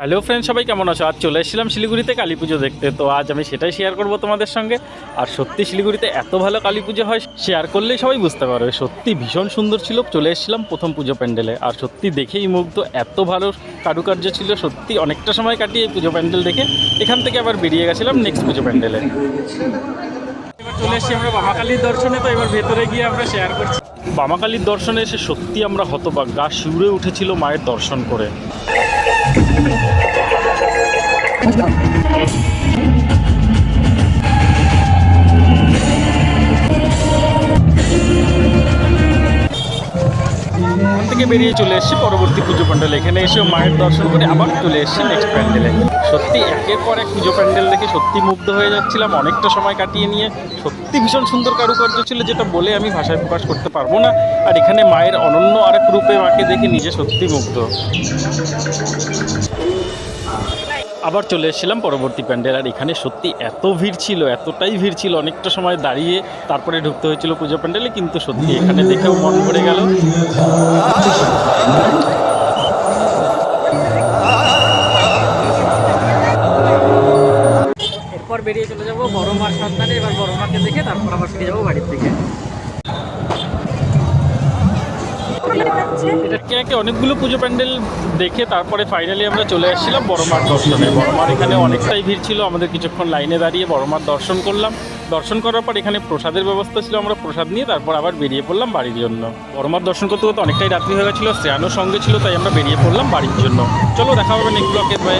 Hello friend, সবাই কেমন আছো? আজ চলে এসেছিলাম শিলিগুড়িতে কালী পুজো দেখতে। তো আজ আমি সেটাই শেয়ার করব তোমাদের সঙ্গে। আর সত্যি শিলিগুড়িতে এত ভালো কালী পুজো হয়, শেয়ার করলেই সবাই বুঝতে পারবে। সত্যি ভীষণ সুন্দর ছিল। চলে এসেছিলাম প্রথম পুজো প্যান্ডেলে, আর সত্যি দেখেই মুগ্ধ। এত ভালো কারুকার্য ছিল, সত্যি অনেকটা সময় কাটিয়ে এই পুজো প্যান্ডেল দেখে এখান থেকে আবার বেরিয়ে গেছিলাম নেক্সট পুজো প্যান্ডেলে। এবার চলে এসেছি আমরা বামাকালীর দর্শনে। তো এবার ভেতরে গিয়ে আমরা শেয়ার করছি। বামাকালীর দর্শনে এসে সত্যি আমরা হতবাক, গা শিউরে উঠেছিল মায়ের দর্শন করে। ওখান থেকে বেরিয়ে চলে এসেছি পরবর্তী পুজো প্যান্ডেল। এখানে এসে মায়ের দর্শন করে আবার চলে এসেছি নেক্সট প্যান্ডেলে। সত্যি একের পর এক পুজো প্যান্ডেল দেখে সত্যি মুগ্ধ হয়ে যাচ্ছিলাম অনেকটা সময় কাটিয়ে নিয়ে। সত্যি ভীষণ সুন্দর কারুকার্য ছিল, যেটা বলে আমি ভাষায় প্রকাশ করতে পারবো না। আর এখানে মায়ের অনন্য আরেক রূপে মাকে দেখে নিজে সত্যি মুগ্ধ। আবার চলে এসেছিলাম পরবর্তী প্যান্ডেল। আর এখানে সত্যি এত ভিড় ছিল, এতটাই ভিড় ছিল, অনেকটা সময় দাঁড়িয়ে তারপরে ঢুকতে হয়েছিল পুজো প্যান্ডেলে। কিন্তু সত্যি এখানে দেখেও মন ভরে গেল। এরপর বেরিয়ে চলে যাবো বড় মার সন্ধানে। এবার বড় মাকে দেখে তারপর আবার ফিরে যাবো বাড়ির দিকে। এটাকে একে অনেকগুলো পুজো প্যান্ডেল দেখে তারপরে ফাইনালি আমরা চলে আসছিলাম বড় মার দর্শনে। বড় মার এখানে অনেকটাই ভিড় ছিল, আমাদের কিছুক্ষণ লাইনে দাঁড়িয়ে বড় মার দর্শন করলাম। দর্শন করার পর এখানে প্রসাদের ব্যবস্থা ছিল, আমরা প্রসাদ নিয়ে তারপর আবার বেরিয়ে পড়লাম বাড়ির জন্য। বড় মার দর্শন করতে করতে অনেকটাই রাত্রি হয়ে গেছিলো, শ্রেয়ানও সঙ্গে ছিল, তাই আমরা বেরিয়ে পড়লাম বাড়ির জন্য। চলো দেখা হবে নেক্সট ব্লকে। বাই।